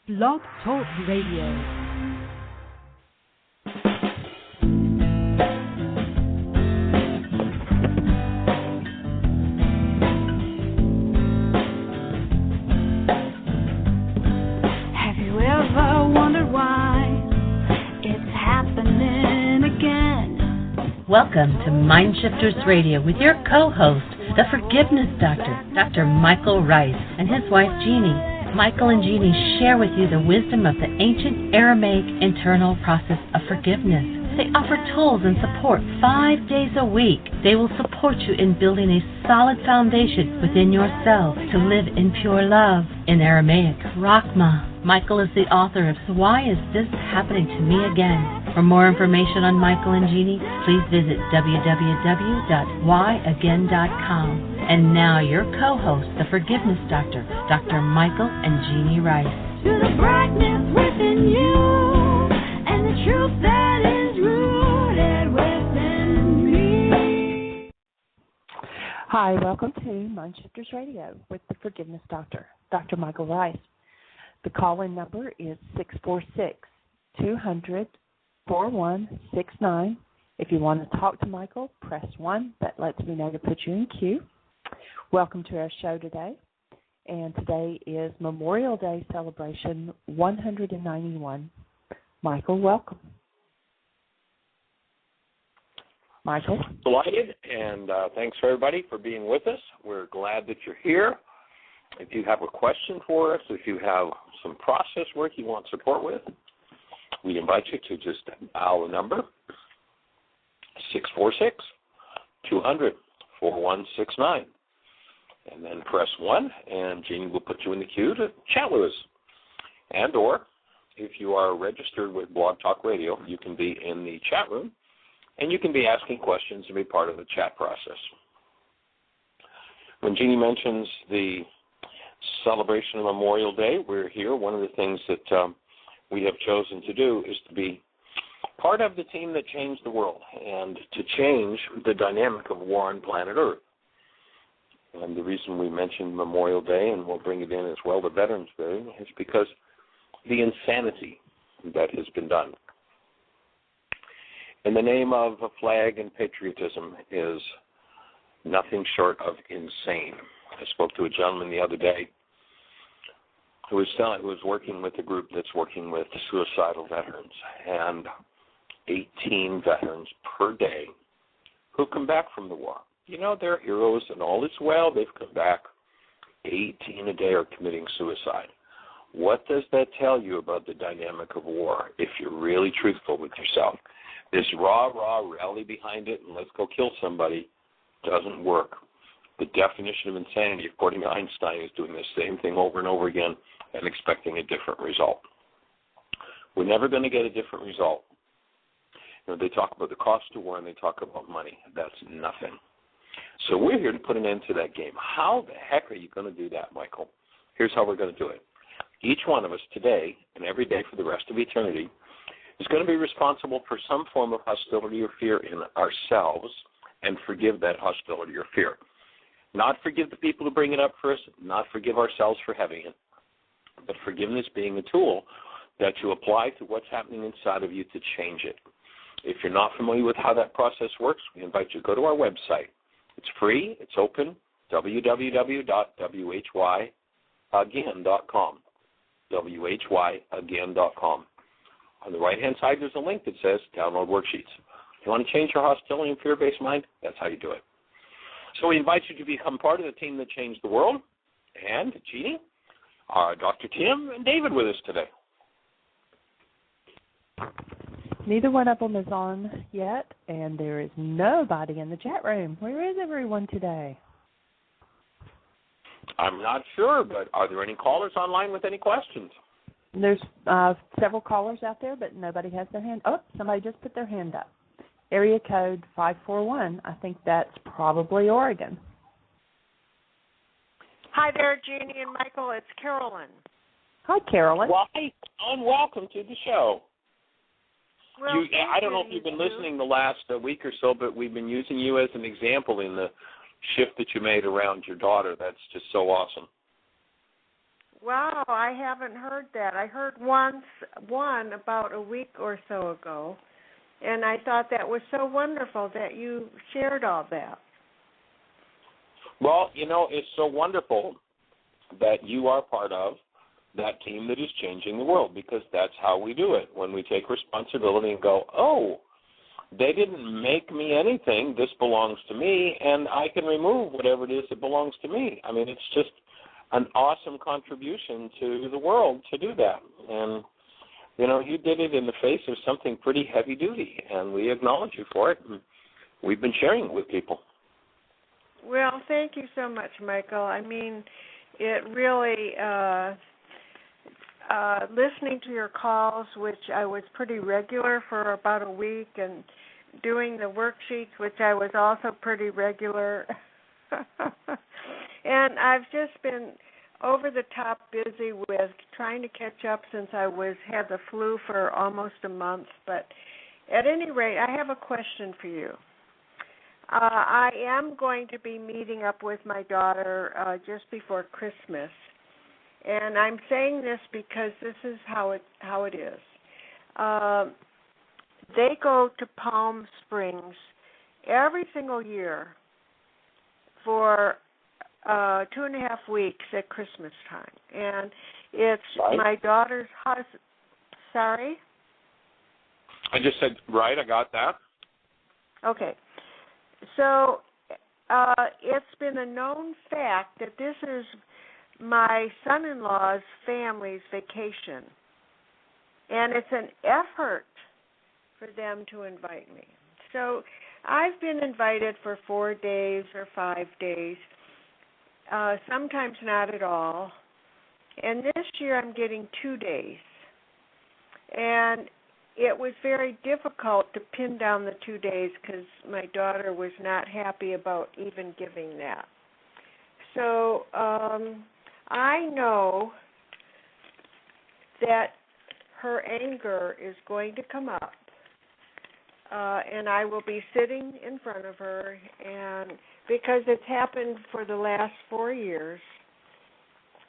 Blog Talk Radio. Welcome to MindShifters Radio with your co-host, the Forgiveness Doctor, Dr. Michael Ryce, and his wife, Jeanie. Michael and Jeanie share with you the wisdom of the ancient Aramaic internal process of forgiveness. They offer tools and support 5 days a week. They will support you in building a solid foundation within yourself to live in pure love. In Aramaic, Rakhma. Michael is the author of So Why Is This Happening to Me Again? For more information on Michael and Jeanie, please visit www.whyagain.com. And now your co-host, the Forgiveness Doctor, Dr. Michael and Jeanie Ryce. To the brightness within you and the truth that is rooted within me. Hi, welcome to MindShifters Radio with the Forgiveness Doctor, Dr. Michael Ryce. The call-in number is 646-200-4169. If you want to talk to Michael, press 1. That lets me know to put you in queue. Welcome to our show today. And today is Memorial Day Celebration 191. Michael, welcome. Michael? Delighted, and thanks for everybody for being with us. We're glad that you're here. If you have a question for us, if you have some process work you want support with, we invite you to just dial the number 646-200-4169, and then press 1, and Jeanie will put you in the queue to chat with us. And or, if you are registered with Blog Talk Radio, you can be in the chat room, and you can be asking questions and be part of the chat process. When Jeanie mentions the celebration of Memorial Day, we're here. One of the things that we have chosen to do is to be part of the team that changed the world and to change the dynamic of war on planet Earth. And the reason we mentioned Memorial Day, and we'll bring it in as well, the Veterans Day, is because the insanity that has been done in the name of a flag and patriotism is nothing short of insane. I spoke to a gentleman the other day who was working with a group that's working with suicidal veterans, and 18 veterans per day who come back from the war. You know, they're heroes and all is well. They've come back. 18 a day are committing suicide. What does that tell you about the dynamic of war if you're really truthful with yourself? This rah, rally behind it and let's go kill somebody doesn't work. The definition of insanity, according to Einstein, is doing the same thing over and over again and expecting a different result. We're never going to get a different result. You know, they talk about the cost of war and they talk about money. That's nothing. So we're here to put an end to that game. How the heck are you going to do that, Michael? Here's how we're going to do it. Each one of us today and every day for the rest of eternity is going to be responsible for some form of hostility or fear in ourselves and forgive that hostility or fear. Not forgive the people who bring it up for us, not forgive ourselves for having it, but forgiveness being a tool that you apply to what's happening inside of you to change it. If you're not familiar with how that process works, we invite you to go to our website. It's free. It's open, www.whyagain.com, whyagain.com. On the right-hand side, there's a link that says Download Worksheets. If you want to change your hostility and fear-based mind, that's how you do it. So we invite you to become part of the team that changed the world. And Jeanie, Dr. Tim, and David with us today. Neither one of them is on yet, and there is nobody in the chat room. Where is everyone today? I'm not sure, but are there any callers online with any questions? There's several callers out there, but nobody has their hand. Oh, somebody just put their hand up. Area code 541. I think that's probably Oregon. Hi there, Jeanie and Michael. It's Carolyn. Hi, Carolyn. Well, hi, and welcome to the show. Well, I don't know if you've been listening the last week or so, but we've been using you as an example in the shift that you made around your daughter. That's just so awesome. Wow, I haven't heard that. I heard one about a week or so ago, and I thought that was so wonderful that you shared all that. Well, it's so wonderful that you are part of that team that is changing the world, because that's how we do it. When we take responsibility and go, oh, they didn't make me anything, this belongs to me, and I can remove whatever it is that belongs to me. I mean, it's just an awesome contribution to the world to do that. And, you did it in the face of something pretty heavy duty, and we acknowledge you for it. And we've been sharing it with people. Well, thank you so much, Michael. I mean, it really, listening to your calls, which I was pretty regular for about a week, and doing the worksheets, which I was also pretty regular. And I've just been over the top busy with trying to catch up since I had the flu for almost a month. But at any rate, I have a question for you. I am going to be meeting up with my daughter just before Christmas, and I'm saying this because this is how it is. They go to Palm Springs every single year for 2.5 weeks at Christmas time, and it's right. My daughter's husband. Sorry? I just said, right, I got that. Okay. So it's been a known fact that this is my son-in-law's family's vacation, and it's an effort for them to invite me. So I've been invited for 4 days or 5 days, sometimes not at all, and this year I'm getting 2 days. And it was very difficult to pin down the 2 days because my daughter was not happy about even giving that. So I know that her anger is going to come up, and I will be sitting in front of her, and because it's happened for the last 4 years.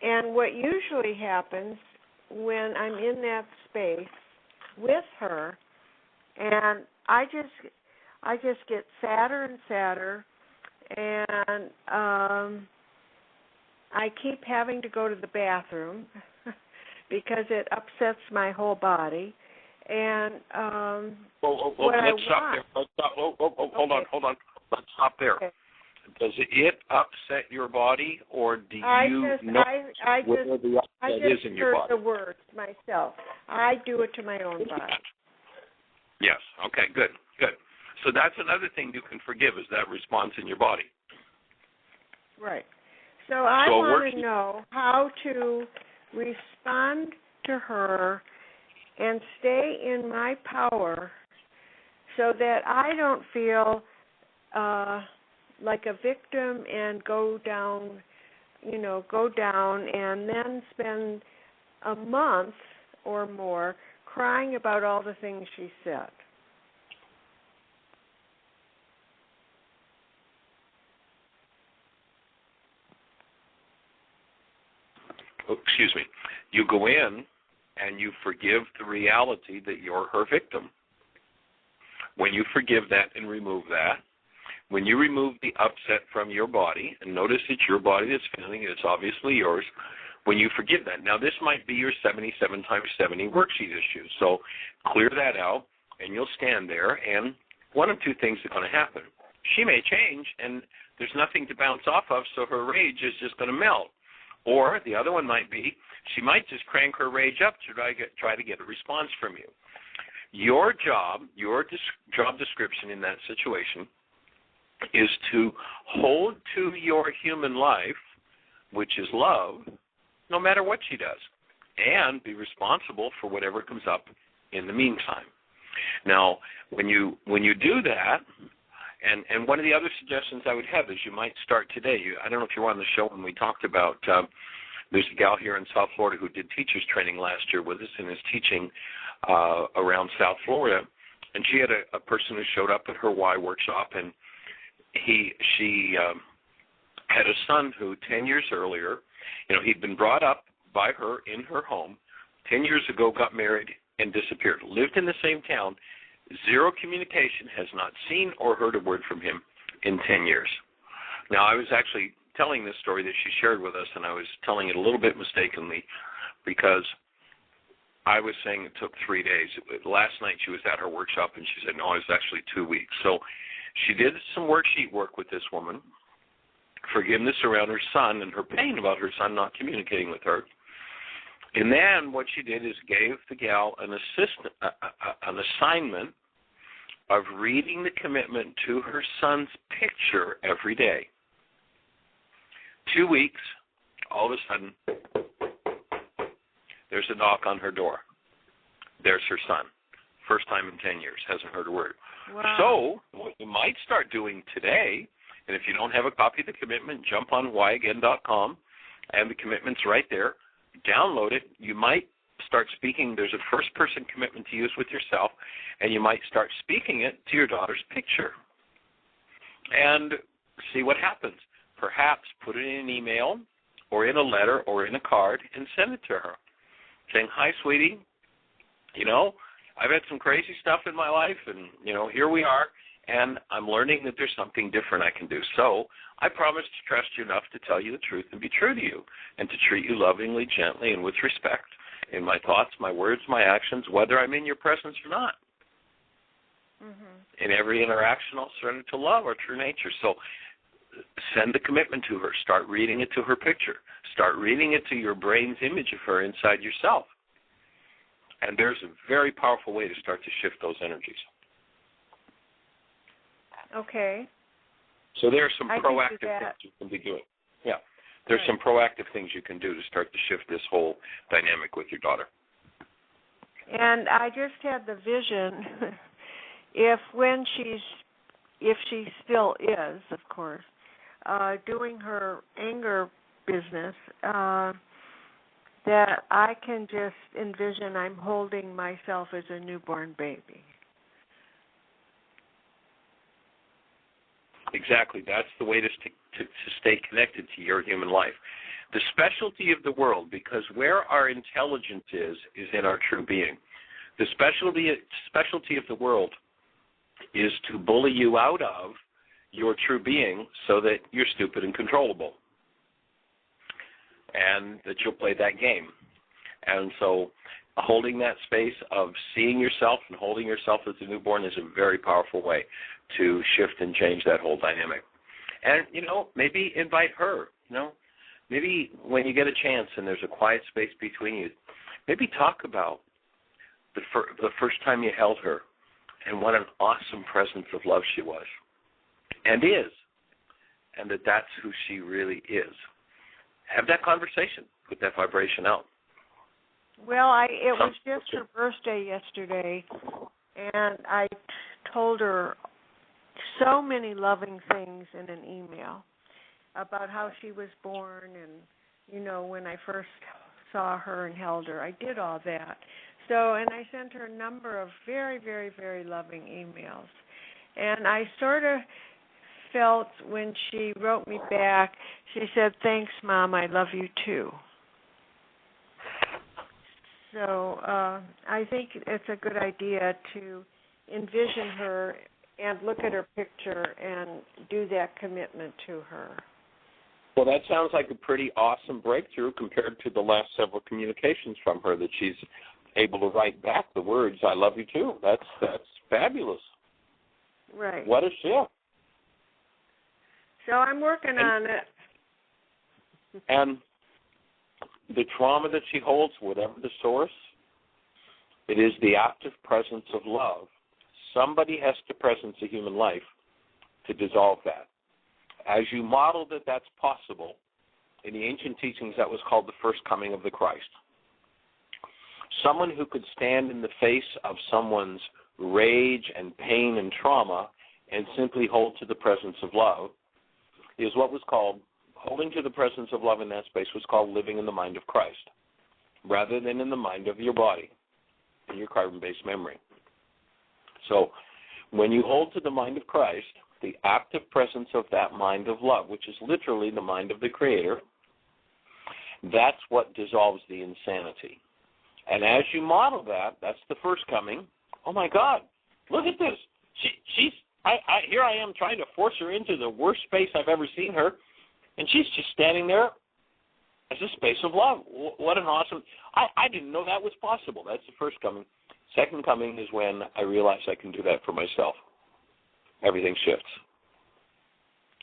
And what usually happens when I'm in that space with her, and I just get sadder and sadder, and I keep having to go to the bathroom because it upsets my whole body. And let's stop there. Hold on. Let's stop there. Okay. Does it upset your body, or do you know where the upset is in your body? I just heard the words myself. I do it to my own body. Yes. Okay, good. So that's another thing you can forgive, is that response in your body. Right. So I want to know how to respond to her and stay in my power so that I don't feel like a victim and go down and then spend a month or more crying about all the things she said. Excuse me. You go in and you forgive the reality that you're her victim. When you forgive that and remove that, when you remove the upset from your body, and notice it's your body that's feeling it, it's obviously yours, when you forgive that. Now, this might be your 77 times 70 worksheet issue, so clear that out, and you'll stand there, and one of two things are going to happen. She may change, and there's nothing to bounce off of, so her rage is just going to melt. Or the other one might be, she might just crank her rage up to try to get a response from you. Your job description in that situation is to hold to your human life, which is love, no matter what she does, and be responsible for whatever comes up in the meantime. Now, when you do that, and one of the other suggestions I would have is you might start today. I don't know if you were on the show when we talked about, there's a gal here in South Florida who did teachers training last year with us and is teaching around South Florida, and she had a person who showed up at her Y workshop, and she had a son who 10 years earlier, he'd been brought up by her in her home, 10 years ago got married and disappeared. Lived in the same town, zero communication, has not seen or heard a word from him in 10 years. Now, I was actually telling this story that she shared with us, and I was telling it a little bit mistakenly because I was saying it took 3 days. Last night she was at her workshop, and she said, no, it was actually 2 weeks. So she did some worksheet work with this woman, forgiveness around her son and her pain about her son not communicating with her. And then what she did is gave the gal an assignment of reading the commitment to her son's picture every day. 2 weeks, all of a sudden, there's a knock on her door. There's her son. First time in 10 years, hasn't heard a word. Wow. So what you might start doing today, and if you don't have a copy of the commitment, jump on whyagain.com, and the commitment's right there. Download it. You might start speaking. There's a first-person commitment to use with yourself, and you might start speaking it to your daughter's picture and see what happens. Perhaps put it in an email or in a letter or in a card and send it to her, saying, hi, sweetie, I've had some crazy stuff in my life, and, here we are, and I'm learning that there's something different I can do. So I promise to trust you enough to tell you the truth and be true to you, and to treat you lovingly, gently, and with respect in my thoughts, my words, my actions, whether I'm in your presence or not. Mm-hmm. In every interaction, I'll surrender to love, our true nature. So send the commitment to her. Start reading it to her picture. Start reading it to your brain's image of her inside yourself. And there's a very powerful way to start to shift those energies. Okay. So there are some I proactive things you can be doing. Yeah. There's some proactive things you can do to start to shift this whole dynamic with your daughter. And I just had the vision, if she still is, of course, doing her anger business, that I can just envision I'm holding myself as a newborn baby. Exactly. That's the way to stay connected to your human life. The specialty of the world, because where our intelligence is in our true being. The specialty of the world is to bully you out of your true being so that you're stupid and controllable, and that you'll play that game. And so holding that space of seeing yourself and holding yourself as a newborn is a very powerful way to shift and change that whole dynamic. And, maybe invite her, maybe when you get a chance and there's a quiet space between you, maybe talk about the first time you held her and what an awesome presence of love she was and is, and that's who she really is. Have that conversation. Put that vibration out. Well, it was just her birthday yesterday, and I told her so many loving things in an email about how she was born and, when I first saw her and held her. I did all that. And I sent her a number of very, very, very loving emails. And I sort of felt when she wrote me back, she said, thanks, Mom, I love you too. So I think it's a good idea to envision her and look at her picture and do that commitment to her. Well, that sounds like a pretty awesome breakthrough compared to the last several communications from her, that she's able to write back the words, I love you too. That's fabulous. Right. What a shift. So I'm working on it. And the trauma that she holds, whatever the source, it is the active presence of love. Somebody has to presence a human life to dissolve that. As you model that that's possible, in the ancient teachings that was called the first coming of the Christ. Someone who could stand in the face of someone's rage and pain and trauma and simply hold to the presence of love is what was called, holding to the presence of love in that space was called living in the mind of Christ, rather than in the mind of your body and your carbon-based memory. So when you hold to the mind of Christ, the active presence of that mind of love, which is literally the mind of the Creator, That's what dissolves the insanity. And as you model that, that's the first coming. Oh, my God, look at this. Here I am trying to force her into the worst space I've ever seen her, and she's just standing there as a space of love. What an awesome, I didn't know that was possible. That's the first coming. Second coming is when I realize I can do that for myself. Everything shifts.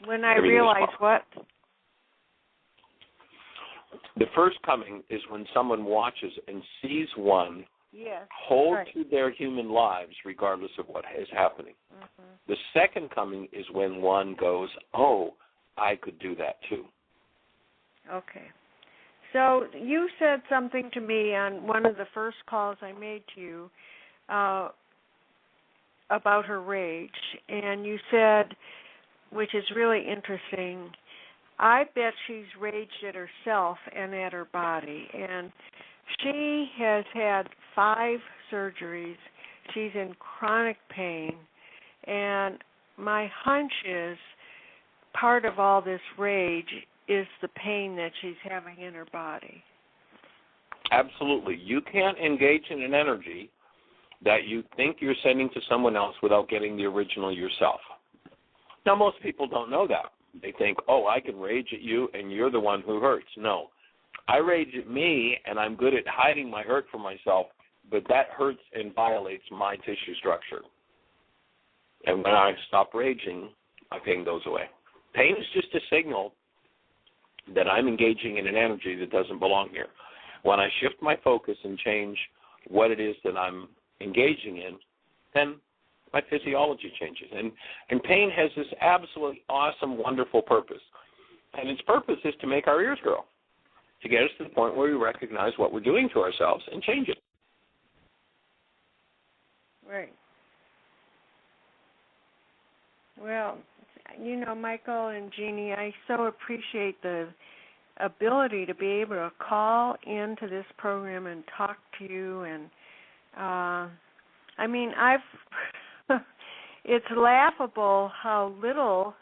When I realize what? The first coming is when someone watches and sees one Yes, hold right. to their human lives regardless of what is happening. Mm-hmm. The second coming is when one goes, oh, I could do that too. Okay. So you said something to me on one of the first calls I made to you about her rage, and you said, which is really interesting, I bet she's raged at herself and at her body. And she has had 5 surgeries. She's in chronic pain. And my hunch is part of all this rage is the pain that she's having in her body. Absolutely. You can't engage in an energy that you think you're sending to someone else without getting the original yourself. Now, most people don't know that. They think, oh, I can rage at you and you're the one who hurts. No. I rage at me and I'm good at hiding my hurt from myself, but that hurts and violates my tissue structure. And when I stop raging, my pain goes away. Pain is just a signal that I'm engaging in an energy that doesn't belong here. When I shift my focus and change what it is that I'm engaging in, then my physiology changes. And pain has this absolutely awesome, wonderful purpose. And its purpose is to make our ears grow, to get us to the point where we recognize what we're doing to ourselves and change it. Right. Well, you know, Michael and Jeanie, I so appreciate the ability to be able to call into this program and talk to you. And, I mean, it's laughable how little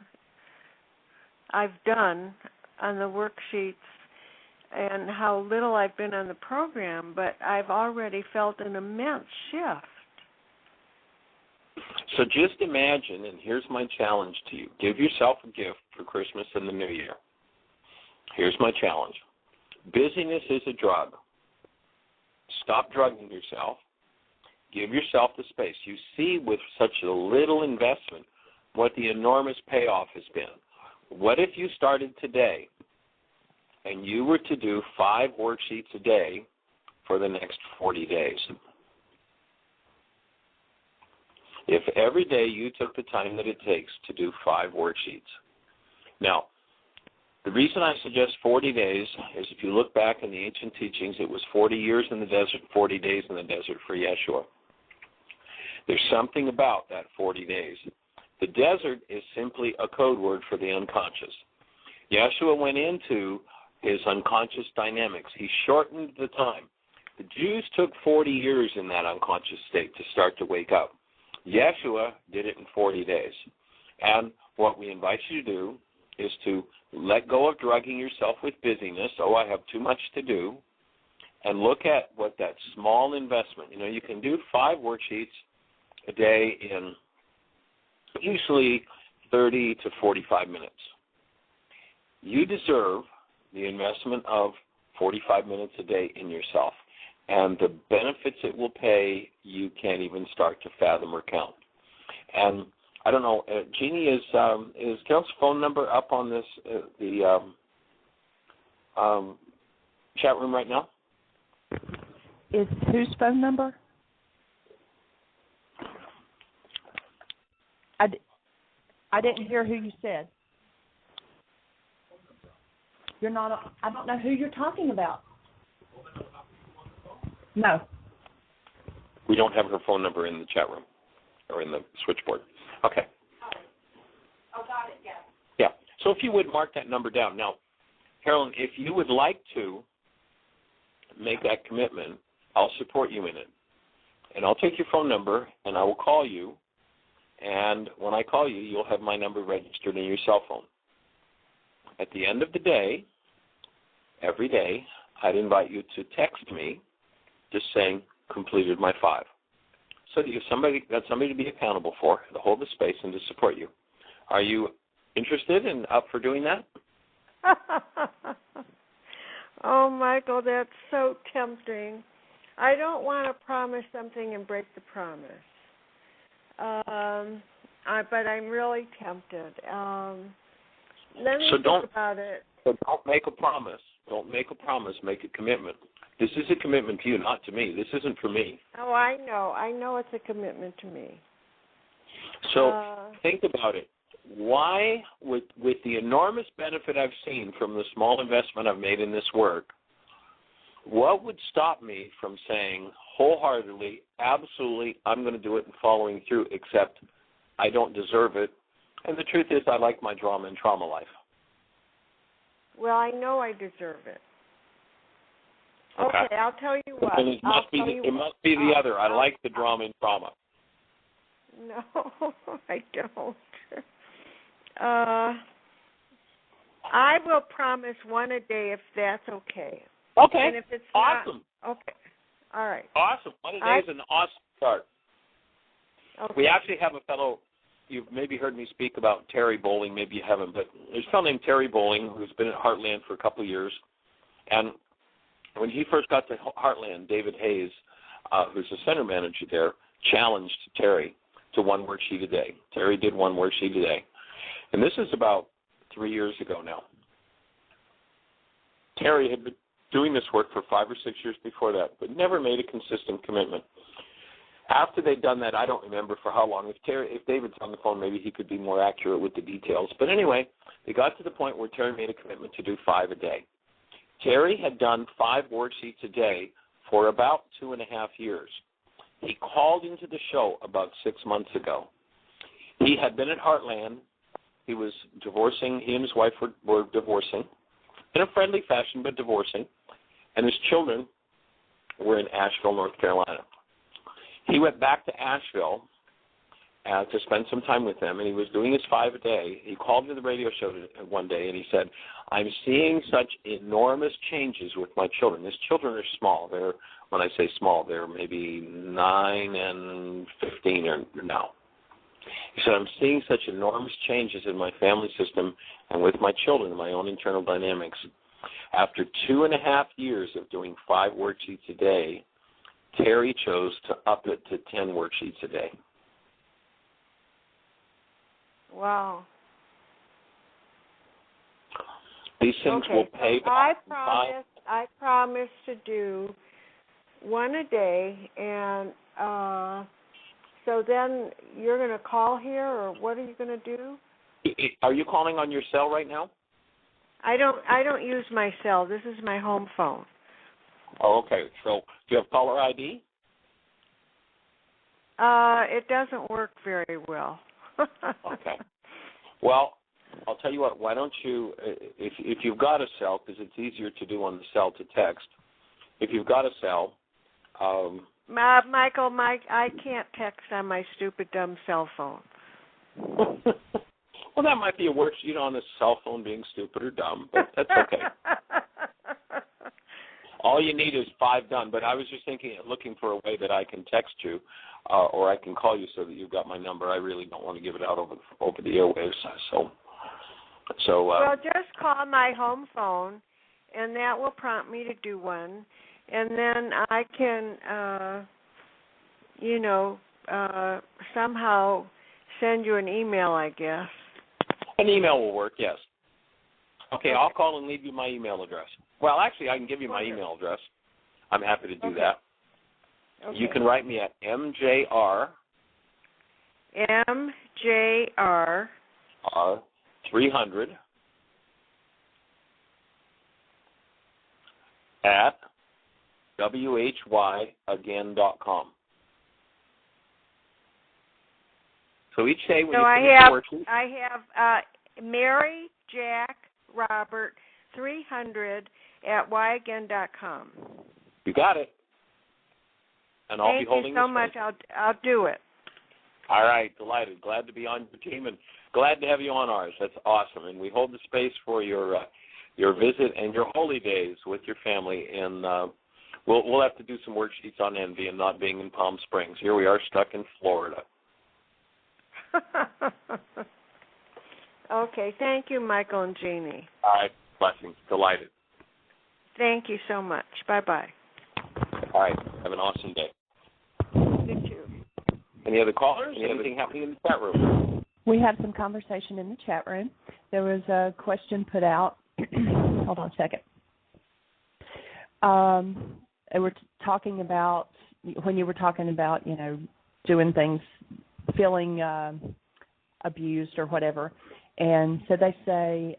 I've done on the worksheets and how little I've been on the program, but I've already felt an immense shift. So just imagine, and here's my challenge to you, give yourself a gift for Christmas and the New Year. Here's my challenge. Busyness is a drug. Stop drugging yourself. Give yourself the space. You see with such a little investment what the enormous payoff has been. What if you started today and you were to do 5 worksheets a day for the next 40 days? If every day you took the time that it takes to do 5 worksheets. Now, the reason I suggest 40 days is if you look back in the ancient teachings, it was 40 years in the desert, 40 days in the desert for Yeshua. There's something about that 40 days. The desert is simply a code word for the unconscious. Yeshua went into his unconscious dynamics. He shortened the time. The Jews took 40 years in that unconscious state to start to wake up. Yeshua did it in 40 days. And what we invite you to do is to let go of drugging yourself with busyness. Oh, I have too much to do. And look at what that small investment, you can do 5 worksheets a day in usually 30 to 45 minutes. You deserve the investment of 45 minutes a day in yourself. And the benefits it will pay, you can't even start to fathom or count. And I don't know, Jeanie, is Carol's phone number up on this the chat room right now? Is whose phone number? I didn't hear who you said. You're not. I don't know who you're talking about. No. We don't have her phone number in the chat room or in the switchboard. Okay. Oh, got it, yes. Yeah. So if you would mark that number down. Now, Carolyn, if you would like to make that commitment, I'll support you in it. And I'll take your phone number and I will call you. And when I call you, you'll have my number registered in your cell phone. At the end of the day, every day, I'd invite you to text me just saying, completed my 5. So that you've got somebody to be accountable for, to hold the space, and to support you. Are you interested and up for doing that? Oh, Michael, that's so tempting. I don't want to promise something and break the promise. But I'm really tempted. Let me think about it. So don't make a promise. Don't make a promise. Make a commitment. This is a commitment to you, not to me. This isn't for me. Oh, I know. I know it's a commitment to me. So think about it. Why, with the enormous benefit I've seen from the small investment I've made in this work, what would stop me from saying wholeheartedly, absolutely, I'm going to do it and following through, except I don't deserve it. And the truth is I like my drama and trauma life. Well, I know I deserve it. Okay, I'll tell you what. And it must be the other. I like the drama and trauma. No, I don't. I will promise one a day if that's okay. Okay. And if it's awesome. Not, okay. All right. Awesome. One a day is an awesome start. Okay. We actually have a fellow, you've maybe heard me speak about Terry Bowling, maybe you haven't, but there's a fellow named Terry Bowling who's been at Heartland for a couple of years. And when he first got to Heartland, David Hayes, who's the center manager there, challenged Terry to 1 worksheet a day. Terry did 1 worksheet a day. And this is about 3 years ago now. Terry had been doing this work for 5 or 6 years before that, but never made a consistent commitment. After they'd done that, I don't remember for how long. If David's on the phone, maybe he could be more accurate with the details. But anyway, they got to the point where Terry made a commitment to do 5 a day. Terry had done 5 worksheets a day for about 2.5 years. He called into the show about 6 months ago. He had been at Heartland. He was divorcing. He and his wife were divorcing in a friendly fashion, but divorcing. And his children were in Asheville, North Carolina. He went back to Asheville to spend some time with them, and he was doing his 5 a day. He called to the radio show one day, and he said, I'm seeing such enormous changes with my children. His children are small. When I say small, they're maybe 9 and 15 now. He said, I'm seeing such enormous changes in my family system and with my children, my own internal dynamics. After 2.5 years of doing 5 worksheets a day, Terry chose to up it to 10 worksheets a day. Wow. These things will pay back. I promise to do 1 a day, and so then you're going to call here, or what are you going to do? Are you calling on your cell right now? I don't use my cell. This is my home phone. Oh, okay. So do you have caller ID? It doesn't work very well. Okay. Well, I'll tell you what. Why don't you, if you've got a cell, because it's easier to do on the cell to text. If you've got a cell. Michael, I can't text on my stupid, dumb cell phone. Well, that might be a worksheet on the cell phone being stupid or dumb, but that's okay. All you need is 5 done. But I was just looking for a way that I can text you, or I can call you so that you've got my number. I really don't want to give it out over the airwaves. So. Well, just call my home phone, and that will prompt me to do 1, and then I can, somehow send you an email, I guess. An email will work, yes. Okay, I'll call and leave you my email address. Well, actually, I can give you my email address. I'm happy to do that. Okay. You can write me at MJR 300 at whyagain.com. So each day when I have Mary Jack Robert 300 at whyagain.com. You got it. And I'll be holding Thank you so much. I'll do it. All right, delighted. Glad to be on your team and glad to have you on ours. That's awesome. And we hold the space for your your visit and your holy days with your family. And we'll have to do some worksheets on envy and not being in Palm Springs. Here we are stuck in Florida. Okay, thank you, Michael and Jeanie. All right, blessings. Delighted. Thank you so much. Bye-bye. All right, have an awesome day. You too. Any other callers? Anything happening in the chat room? We have some conversation in the chat room. There was a question put out. Hold on a second. They were talking about, when you were talking about, doing things, feeling abused or whatever. And so they say,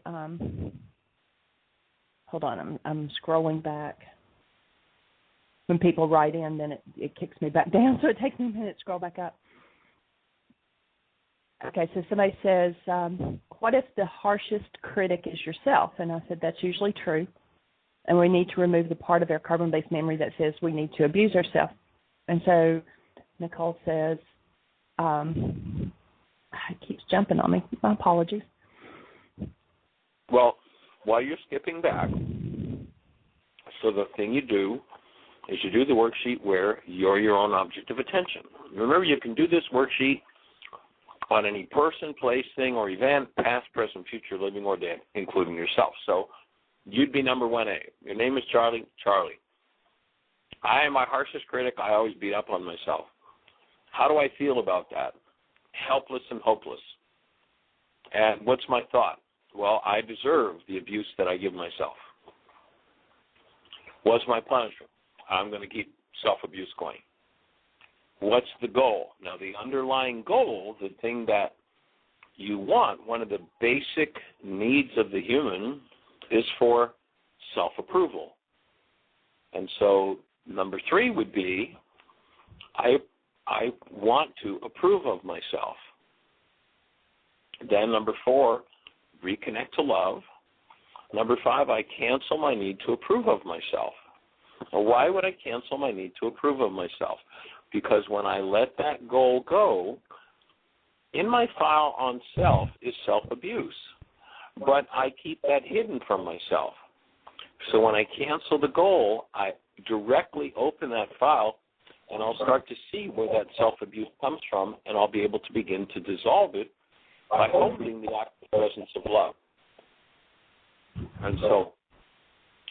hold on, I'm scrolling back. When people write in, then it kicks me back down, so it takes me a minute to scroll back up. Okay, so somebody says, what if the harshest critic is yourself? And I said, that's usually true. And we need to remove the part of our carbon-based memory that says we need to abuse ourselves. And so Nicole says, it keeps jumping on me. My apologies. Well, while you're skipping back, so the thing you do is you do the worksheet where you're your own object of attention. Remember, you can do this worksheet on any person, place, thing, or event, past, present, future, living, or dead, including yourself. So you'd be number 1A. Your name is Charlie. Charlie. I am my harshest critic. I always beat up on myself. How do I feel about that? Helpless and hopeless. And what's my thought? Well, I deserve the abuse that I give myself. What's my punishment? I'm going to keep self-abuse going. What's the goal? Now, the underlying goal, the thing that you want, one of the basic needs of the human is for self-approval. And so number 3 would be, I want to approve of myself. Then number 4, reconnect to love. Number 5, I cancel my need to approve of myself. Well, why would I cancel my need to approve of myself? Because when I let that goal go, in my file on self is self-abuse. But I keep that hidden from myself. So when I cancel the goal, I directly open that file, and I'll start to see where that self-abuse comes from, and I'll be able to begin to dissolve it by holding the active presence of love. And so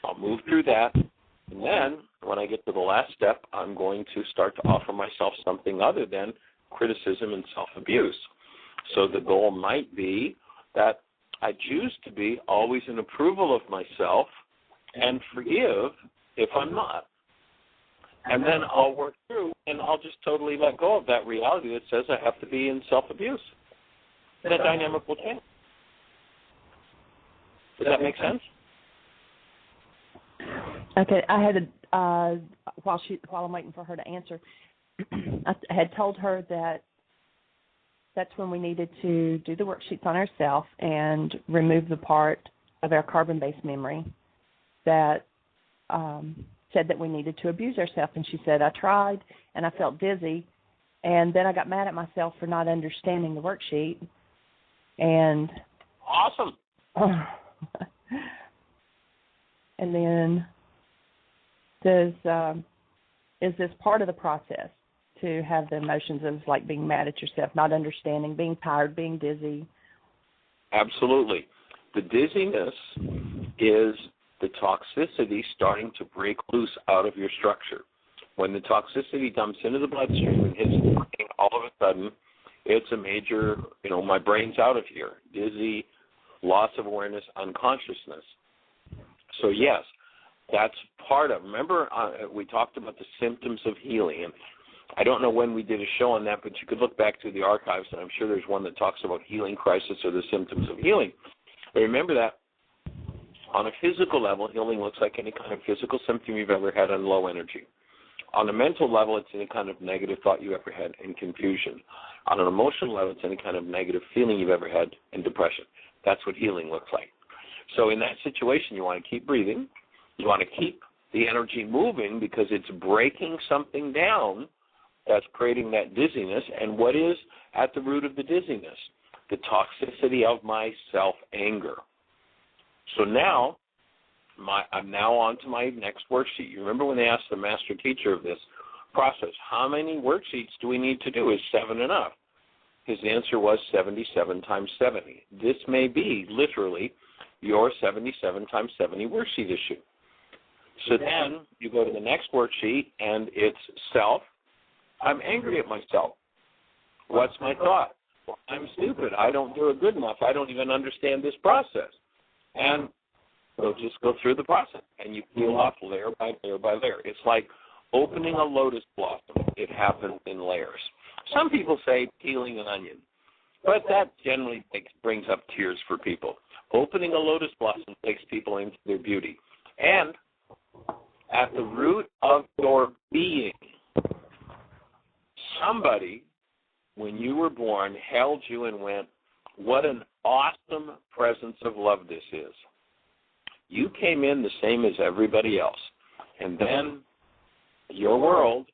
I'll move through that, and then when I get to the last step, I'm going to start to offer myself something other than criticism and self-abuse. So the goal might be that I choose to be always in approval of myself and forgive if I'm not. And then I'll work through, and I'll just totally let go of that reality that says I have to be in self-abuse. That dynamic will change. Does that make sense? Okay, I had while I'm waiting for her to answer, I had told her that that's when we needed to do the worksheets on ourselves and remove the part of our carbon-based memory that said that we needed to abuse ourselves. And she said, I tried, and I felt dizzy, and then I got mad at myself for not understanding the worksheet. And awesome. And then is this part of the process to have the emotions of like being mad at yourself, not understanding, being tired, being dizzy? Absolutely. The dizziness is the toxicity starting to break loose out of your structure. When the toxicity dumps into the bloodstream and hits the brain, all of a sudden it's a major, my brain's out of here, dizzy, loss of awareness, unconsciousness. So yes, that's part of, remember we talked about the symptoms of healing, and I don't know when we did a show on that, but you could look back through the archives, and I'm sure there's one that talks about healing crisis or the symptoms of healing. But remember that on a physical level, healing looks like any kind of physical symptom you've ever had on low energy. On a mental level, it's any kind of negative thought you ever had in confusion. On an emotional level, it's any kind of negative feeling you've ever had in depression. That's what healing looks like. So in that situation, you want to keep breathing. You want to keep the energy moving because it's breaking something down that's creating that dizziness. And what is at the root of the dizziness? The toxicity of my self-anger. So now I'm now on to my next worksheet. You remember when they asked the master teacher of this process, how many worksheets do we need to do? Is 7 enough? His answer was 77 times 70. This may be literally your 77 times 70 worksheet issue. So then you go to the next worksheet, and it's self. I'm angry at myself. What's my thought? I'm stupid. I don't do it good enough. I don't even understand this process. And so just go through the process, and you peel off layer by layer by layer. It's like opening a lotus blossom. It happens in layers. Some people say peeling an onion, but that generally brings up tears for people. Opening a lotus blossom takes people into their beauty. And at the root of your being, somebody, when you were born, held you and went, what an awesome presence of love this is. You came in the same as everybody else. And then your world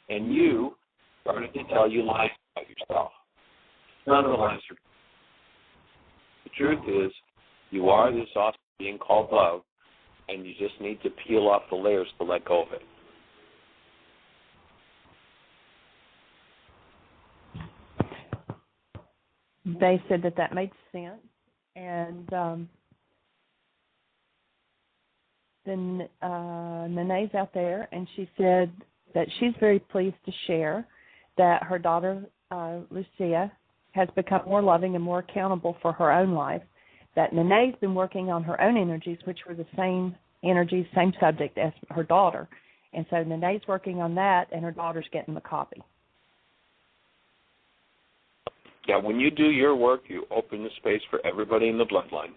and you started to tell you lies about yourself. None of the lies are true. The truth is, you are this awesome being called love, and you just need to peel off the layers to let go of it. They said that made sense, and then Nene's out there, and she said that she's very pleased to share that her daughter, Lucia, has become more loving and more accountable for her own life, that Nene's been working on her own energies, which were the same energies, same subject as her daughter, and so Nene's working on that, and her daughter's getting the copy. Yeah, when you do your work, you open the space for everybody in the bloodline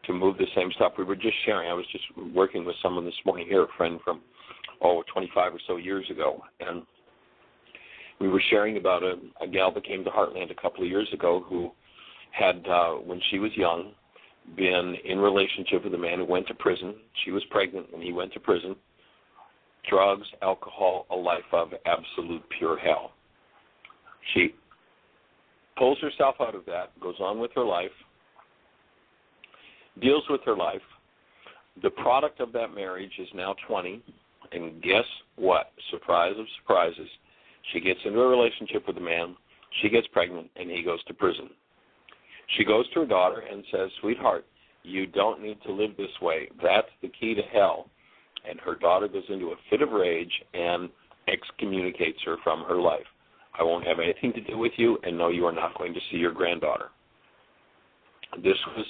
to move the same stuff. We were just sharing. I was just working with someone this morning here, a friend from, 25 or so years ago, and we were sharing about a gal that came to Heartland a couple of years ago who had, when she was young, been in relationship with a man who went to prison. She was pregnant when he went to prison. Drugs, alcohol, a life of absolute pure hell. She pulls herself out of that, goes on with her life, deals with her life. The product of that marriage is now 20, and guess what? Surprise of surprises. She gets into a relationship with a man, she gets pregnant, and he goes to prison. She goes to her daughter and says, sweetheart, you don't need to live this way. That's the key to hell. And her daughter goes into a fit of rage and excommunicates her from her life. I won't have anything to do with you, and no, you are not going to see your granddaughter. This was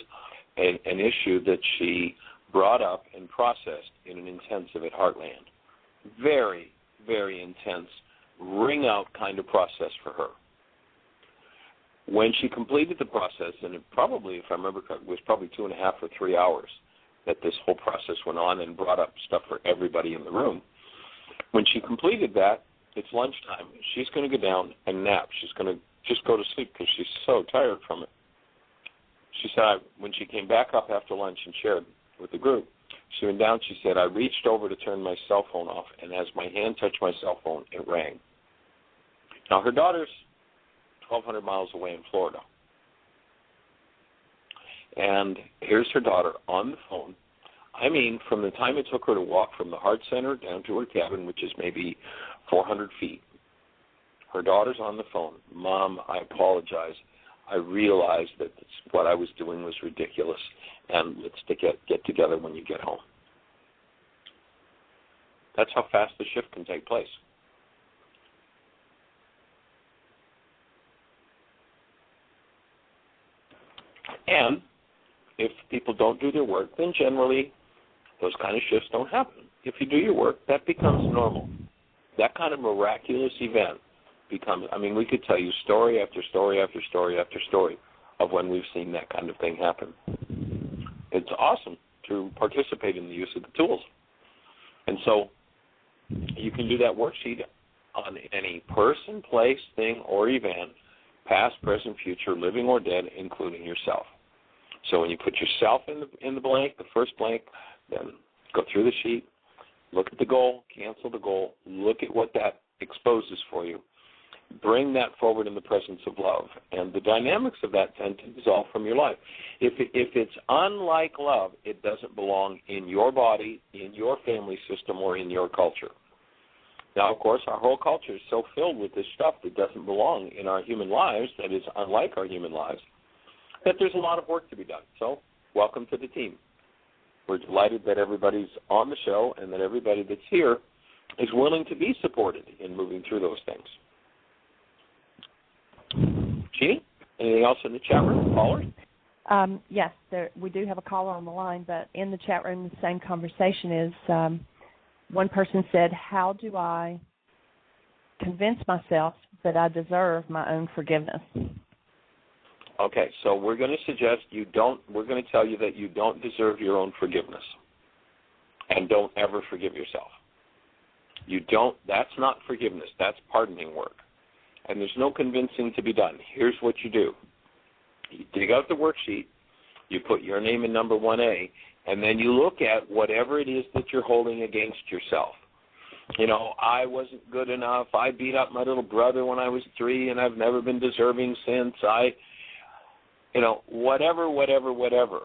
an issue that she brought up and processed in an intensive at Heartland. Very, very intense, ring-out kind of process for her. When she completed the process, and it probably, if I remember correctly, was probably 2.5 or 3 hours that this whole process went on and brought up stuff for everybody in the room. When she completed that, it's lunchtime. She's going to go down and nap. She's going to just go to sleep because she's so tired from it. She said when she came back up after lunch and shared with the group, she went down, she said, I reached over to turn my cell phone off, and as my hand touched my cell phone, it rang. Now, her daughter's 1,200 miles away in Florida. And here's her daughter on the phone. I mean, from the time it took her to walk from the Heart Center down to her cabin, which is maybe 400 feet, her daughter's on the phone. Mom, I apologize. I realized that what I was doing was ridiculous, and let's get together when you get home. That's how fast the shift can take place. And if people don't do their work, then generally those kind of shifts don't happen. If you do your work, that becomes normal. That kind of miraculous event becomes, I mean, we could tell you story after story after story after story of when we've seen that kind of thing happen. It's awesome to participate in the use of the tools. And so you can do that worksheet on any person, place, thing, or event, past, present, future, living or dead, including yourself. So when you put yourself in the blank, the first blank, then go through the sheet, look at the goal, cancel the goal, look at what that exposes for you. bring that forward in the presence of love. And the dynamics of that tend to dissolve from your life. If it's unlike love, it doesn't belong in your body, in your family system, or in your culture. Now, of course, our whole culture is so filled with this stuff that doesn't belong in our human lives, that is unlike our human lives, that there's a lot of work to be done. So, welcome to the team. We're delighted that everybody's on the show and that everybody that's here is willing to be supported in moving through those things. Jeanie, anything else in the chat room? Callers? Yes, we do have a caller on the line, but in the chat room, the same conversation is one person said, how do I convince myself that I deserve my own forgiveness? Okay, so we're going to suggest we're going to tell you that you don't deserve your own forgiveness. And don't ever forgive yourself. That's not forgiveness, that's pardoning work. And there's no convincing to be done. Here's what you do. You dig out the worksheet, you put your name in number 1A, and then you look at whatever it is that you're holding against yourself. I wasn't good enough, I beat up my little brother when I was 3, and I've never been deserving since. Whatever.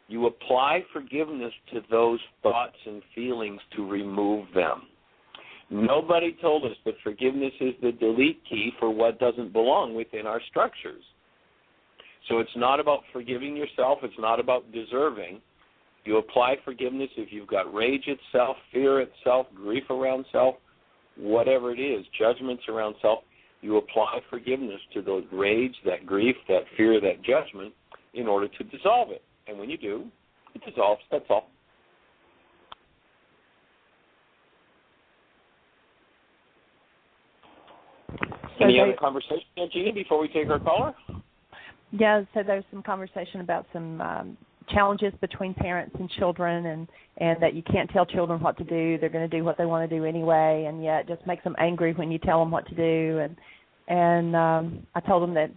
You apply forgiveness to those thoughts and feelings to remove them. Nobody told us that forgiveness is the delete key for what doesn't belong within our structures. So it's not about forgiving yourself. It's not about deserving. You apply forgiveness if you've got rage itself, fear itself, grief around self, whatever it is, judgments around self. You apply forgiveness to those rage, that grief, that fear, that judgment in order to dissolve it. And when you do, it dissolves. That's all. Any other conversation, Jeanie, before we take our caller? Yeah, so there's some conversation about some challenges between parents and children, and that you can't tell children what to do. They're going to do what they want to do anyway, and yet it just makes them angry when you tell them what to do. And I told them that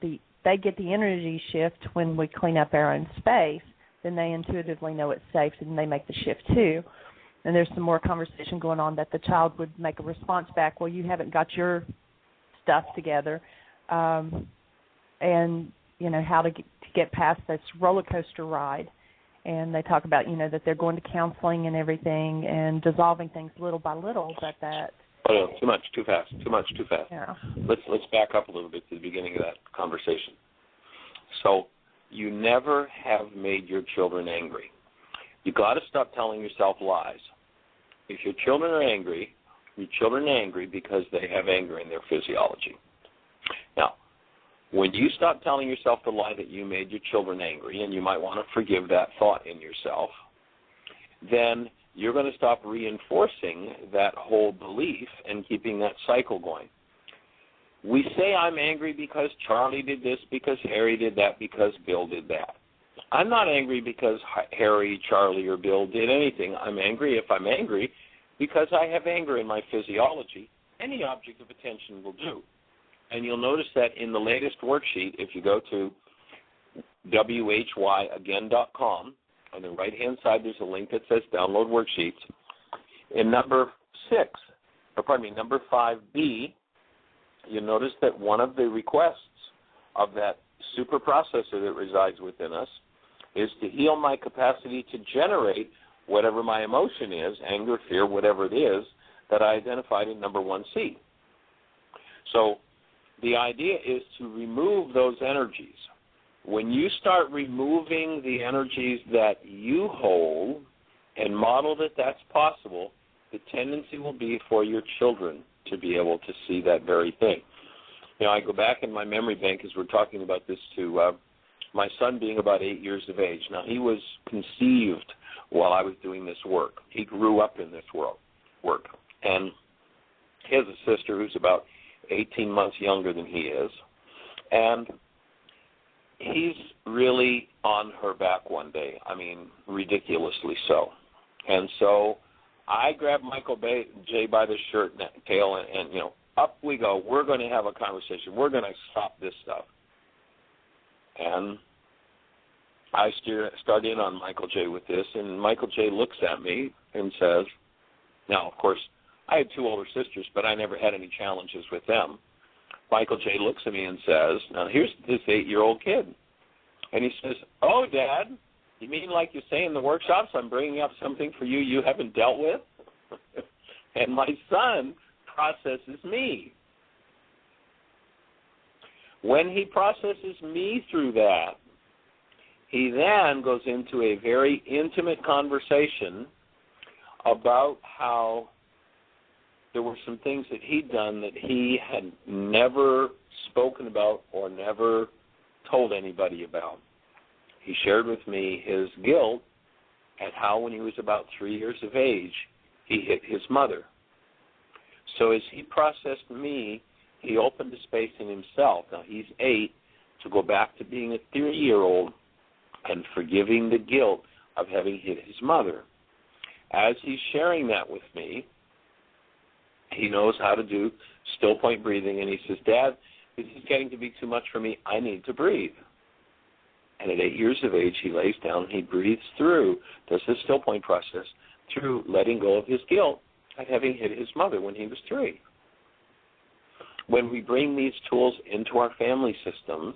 they get the energy shift when we clean up our own space. Then they intuitively know it's safe, and they make the shift too. And there's some more conversation going on that the child would make a response back, well, you haven't got your stuff together, and how to get past this roller coaster ride. And they talk about that they're going to counseling and everything and dissolving things little by little, but that too much, too fast. Yeah. Let's back up a little bit to the beginning of that conversation. So you never have made your children angry. You got to stop telling yourself lies. If your children are angry, your children are angry because they have anger in their physiology. Now, when you stop telling yourself the lie that you made your children angry, and you might want to forgive that thought in yourself, then you're going to stop reinforcing that whole belief and keeping that cycle going. We say I'm angry because Charlie did this, because Harry did that, because Bill did that. I'm not angry because Harry, Charlie, or Bill did anything. I'm angry if I'm angry because I have anger in my physiology. Any object of attention will do. And you'll notice that in the latest worksheet, if you go to whyagain.com, on the right-hand side there's a link that says Download Worksheets. In number 5B, you'll notice that one of the requests of that super processor that resides within us is to heal my capacity to generate whatever my emotion is, anger, fear, whatever it is, that I identified in number 1C. So the idea is to remove those energies. When you start removing the energies that you hold and model that that's possible, the tendency will be for your children to be able to see that very thing. I go back in my memory bank as we're talking about this to my son being about 8 years of age. Now, he was conceived while I was doing this work. He grew up in this work. And he has a sister who's about 18 months younger than he is. And he's really on her back one day. I mean, ridiculously so. And so I grabbed Michael J. by the shirt and tail, and up we go. We're going to have a conversation. We're going to stop this stuff. And I start in on Michael J. with this, and Michael J. looks at me and says, now, of course, I had 2 older sisters, but I never had any challenges with them. Michael J. looks at me and says, now here's this 8-year-old kid. And he says, oh, Dad, you mean like you say in the workshops, I'm bringing up something for you haven't dealt with? And my son processes me. When he processes me through that, he then goes into a very intimate conversation about how there were some things that he'd done that he had never spoken about or never told anybody about. He shared with me his guilt at how when he was about 3 years of age, he hit his mother. So as he processed me, he opened a space in himself. Now he's 8, to go back to being a 3-year-old and forgiving the guilt of having hit his mother. As he's sharing that with me, he knows how to do still point breathing, and he says, Dad, this is getting to be too much for me. I need to breathe. And at 8 years of age, he lays down and he breathes through, does the still point process, through letting go of his guilt at having hit his mother when he was 3. When we bring these tools into our family systems,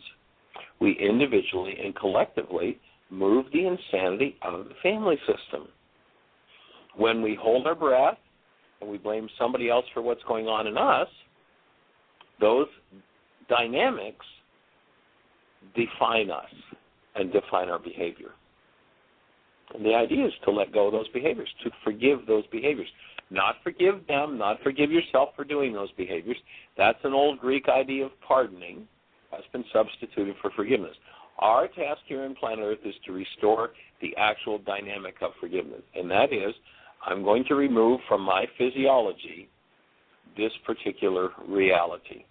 we individually and collectively move the insanity out of the family system. When we hold our breath and we blame somebody else for what's going on in us, those dynamics define us and define our behavior. And the idea is to let go of those behaviors, to forgive those behaviors. Not forgive them, not forgive yourself for doing those behaviors. That's an old Greek idea of pardoning. That's been substituted for forgiveness. Our task here on planet Earth is to restore the actual dynamic of forgiveness, and that is, I'm going to remove from my physiology this particular reality.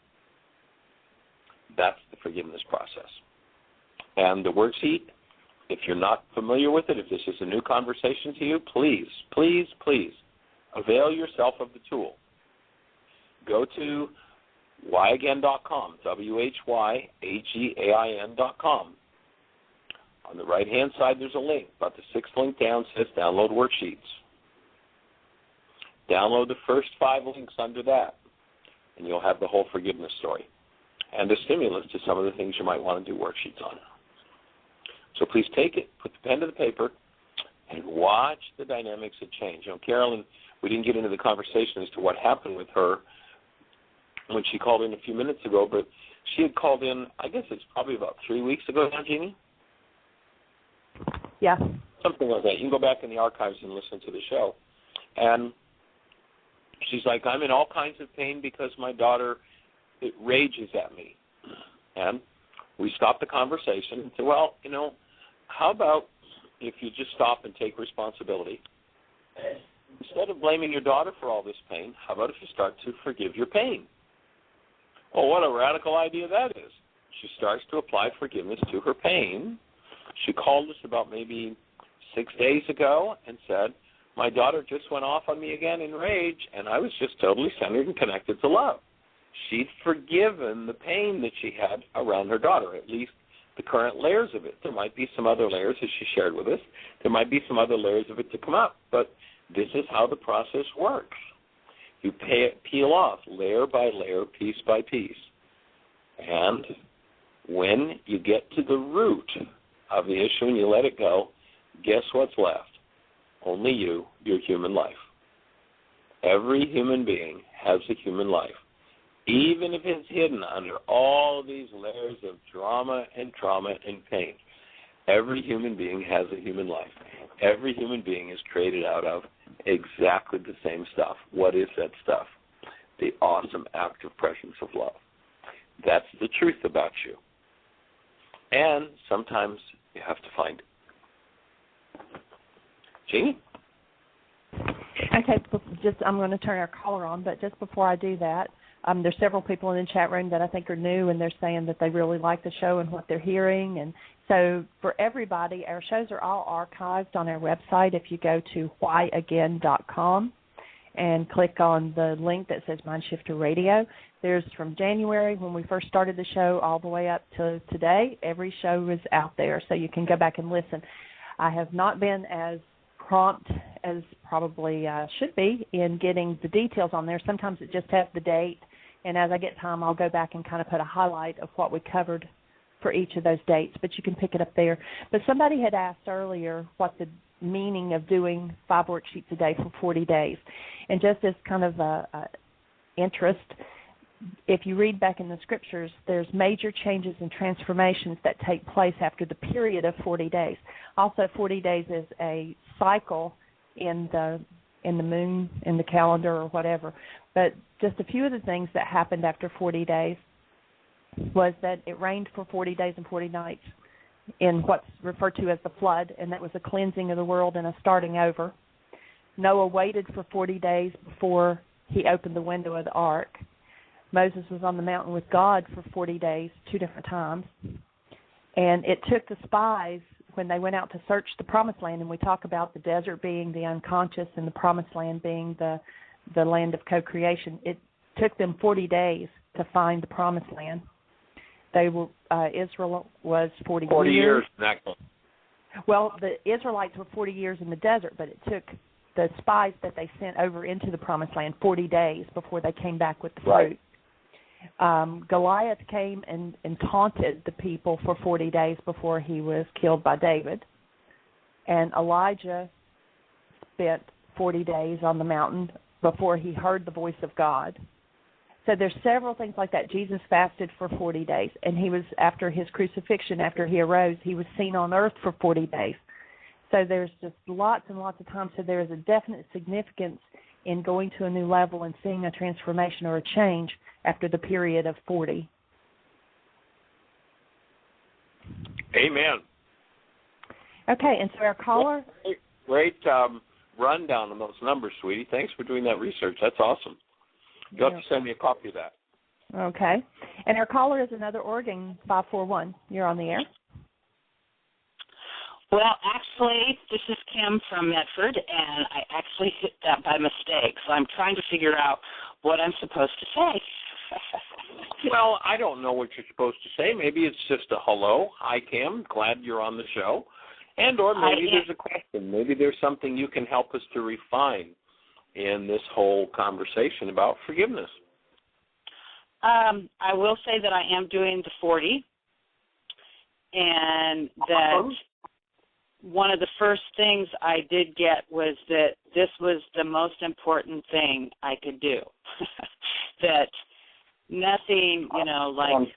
That's the forgiveness process. And the worksheet, if you're not familiar with it, if this is a new conversation to you, please, please, please avail yourself of the tool. Go to whyagain.com, WHYAGAIN.com. On the right-hand side, there's a link. About the 6th link down says download worksheets. Download the first 5 links under that, and you'll have the whole forgiveness story and a stimulus to some of the things you might want to do worksheets on. So please take it, put the pen to the paper, and watch the dynamics that change. You know, Carolyn, we didn't get into the conversation as to what happened with her when she called in a few minutes ago, but she had called in, I guess it's probably about 3 weeks ago now, Jeanie? Yeah. Something like that. You can go back in the archives and listen to the show. And she's like, I'm in all kinds of pain because my daughter rages at me. And we stopped the conversation and said, well, you know, how about if you just stop and take responsibility? Instead of blaming your daughter for all this pain, how about if you start to forgive your pain? Well, what a radical idea that is. She starts to apply forgiveness to her pain. She called us about maybe 6 days ago and said, my daughter just went off on me again in rage, and I was just totally centered and connected to love. She'd forgiven the pain that she had around her daughter, at least the current layers of it. There might be some other layers, as she shared with us. There might be some other layers of it to come up, but this is how the process works. You peel off layer by layer, piece by piece. And when you get to the root of the issue and you let it go, guess what's left? Only you, your human life. Every human being has a human life, even if it's hidden under all these layers of drama and trauma and pain. Every human being has a human life. Every human being is created out of exactly the same stuff. What is that stuff? The awesome active presence of love. That's the truth about you. And sometimes you have to find it. Jeanie? Okay, I'm going to turn our caller on, but just before I do that, there's several people in the chat room that I think are new, and they're saying that they really like the show and what they're hearing. And so for everybody, our shows are all archived on our website. If you go to whyagain.com and click on the link that says MindShifters Radio, there's from January when we first started the show all the way up to today. Every show is out there, so you can go back and listen. I have not been as prompt as probably should be in getting the details on there. Sometimes it just has the date And as I get time, I'll go back and kind of put a highlight of what we covered for each of those dates, but you can pick it up there. But somebody had asked earlier what the meaning of doing 5 worksheets a day for 40 days. And just as kind of a interest, if you read back in the scriptures, there's major changes and transformations that take place after the period of 40 days. Also, 40 days is a cycle in the moon, in the calendar or whatever. But just a few of the things that happened after 40 days was that it rained for 40 days and 40 nights in what's referred to as the flood, and that was a cleansing of the world and a starting over. Noah waited for 40 days before he opened the window of the ark. Moses was on the mountain with God for 40 days, 2 different times. And it took the spies, when they went out to search the promised land, and we talk about the desert being the unconscious and the promised land being the land of co-creation, it took them 40 days to find the promised land. They were Israel was 40 years. 40 years. Exactly. Well, the Israelites were 40 years in the desert, but it took the spies that they sent over into the promised land 40 days before they came back with the fruit. Right. Goliath came and taunted the people for 40 days before he was killed by David. And Elijah spent 40 days on the mountain before he heard the voice of God. So there's several things like that. Jesus fasted for 40 days, and he was, after his crucifixion, after he arose, he was seen on earth for 40 days. So there's just lots and lots of times. So there is a definite significance in going to a new level and seeing a transformation or a change after the period of 40. Amen. Okay, and so our caller... Great rundown on those numbers, sweetie. Thanks for doing that research. That's awesome. You'll have to send me a copy of that. Okay. And our caller is another Oregon 541. You're on the air. Well, actually, this is Kim from Medford, and I actually hit that by mistake, so I'm trying to figure out what I'm supposed to say. Well, I don't know what you're supposed to say. Maybe it's just a hello, hi, Kim, glad you're on the show. And or maybe there's a question. Maybe there's something you can help us to refine in this whole conversation about forgiveness. I will say that I am doing the 40, and that one of the first things I did get was that this was the most important thing I could do. That nothing, like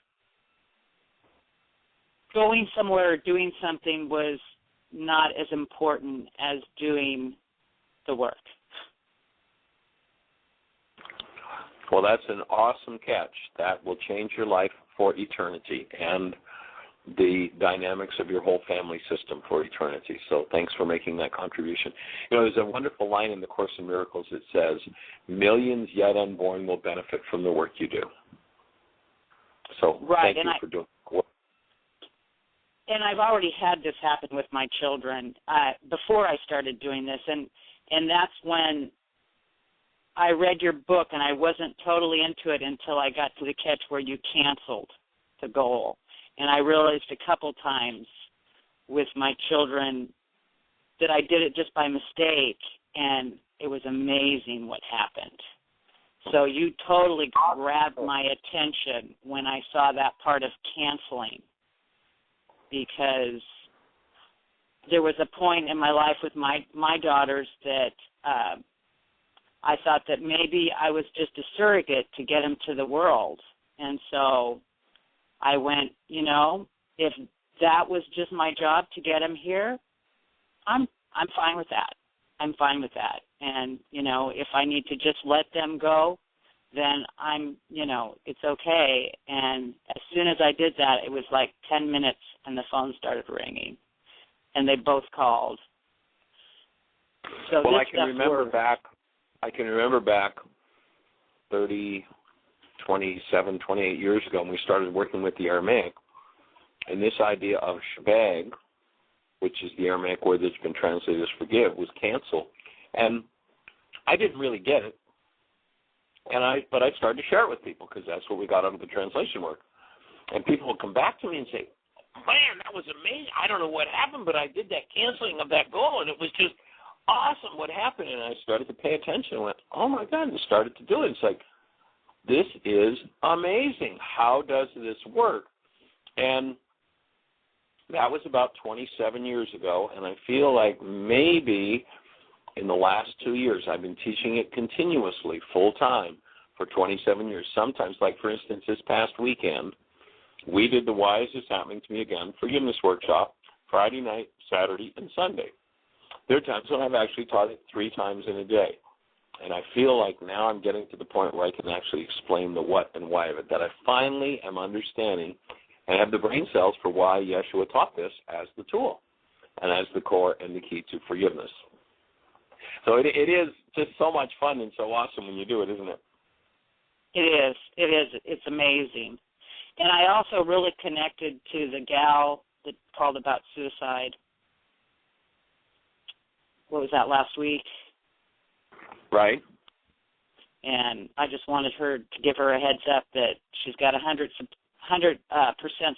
going somewhere or doing something was not as important as doing the work. Well, that's an awesome catch. That will change your life for eternity and the dynamics of your whole family system for eternity. So thanks for making that contribution. There's a wonderful line in the Course in Miracles that says, millions yet unborn will benefit from the work you do. So thank you for doing the work. And I've already had this happen with my children before I started doing this, and that's when I read your book, and I wasn't totally into it until I got to the catch where you canceled the goal. And I realized a couple times with my children that I did it just by mistake, and it was amazing what happened. So you totally grabbed my attention when I saw that part of canceling, because there was a point in my life with my daughters that I thought that maybe I was just a surrogate to get them to the world. And so I went, if that was just my job to get them here, I'm fine with that. I'm fine with that. And, if I need to just let them go, then it's okay. And as soon as I did that, it was like 10 minutes and the phone started ringing. And they both called. So well, I can remember back 30, 27, 28 years ago when we started working with the Aramaic, and this idea of shebag, which is the Aramaic word that's been translated as forgive, was cancel. And I didn't really get it, but I started to share it with people because that's what we got out of the translation work. And people would come back to me and say, man, that was amazing. I don't know what happened, but I did that canceling of that goal, and it was just awesome what happened. And I started to pay attention and went, oh, my God, and started to do it. It's like, this is amazing. How does this work? And that was about 27 years ago, and I feel like maybe in the last 2 years I've been teaching it continuously, full-time, for 27 years. Sometimes, like for instance, this past weekend, we did the Why Is This Happening to Me Again forgiveness workshop Friday night, Saturday, and Sunday. There are times when I've actually taught it 3 times in a day. And I feel like now I'm getting to the point where I can actually explain the what and why of it, that I finally am understanding and have the brain cells for why Yeshua taught this as the tool and as the core and the key to forgiveness. So it is just so much fun and so awesome when you do it, isn't it? It is. It is. It's amazing. And I also really connected to the gal that called about suicide. What was that, last week? Right. And I just wanted her to give her a heads up that she's got 100%